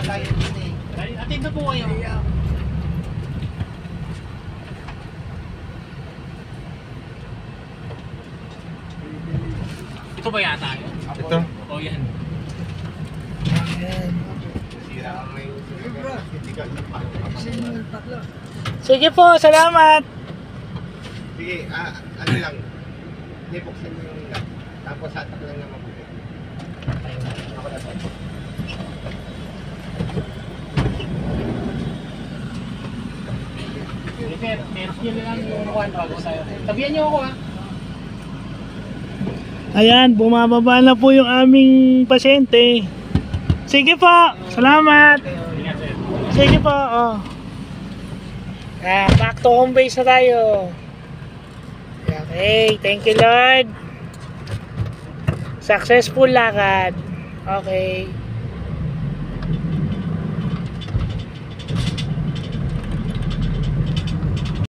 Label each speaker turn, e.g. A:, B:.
A: tayo din eh.
B: Atin na po kayo. Ito ba yata yun?
C: Ito.
B: O yan.
D: Ayan.
A: Sira ang may
D: Sige po, salamat.
A: Sige, ano lang. Hindi, buksan mo yung lock. Tapos hatak lang na mabuti. Ako na to.
B: Pero yun lang yung kuhan bago sa'yo. Tabihan niyo ako ha.
D: Ayan, bumababa na po yung aming pasyente. Sige po, salamat.
B: Ingat sir.
D: Sige po, oh. Back to home base na tayo. Okay, thank you Lord. Successful lakad. Okay.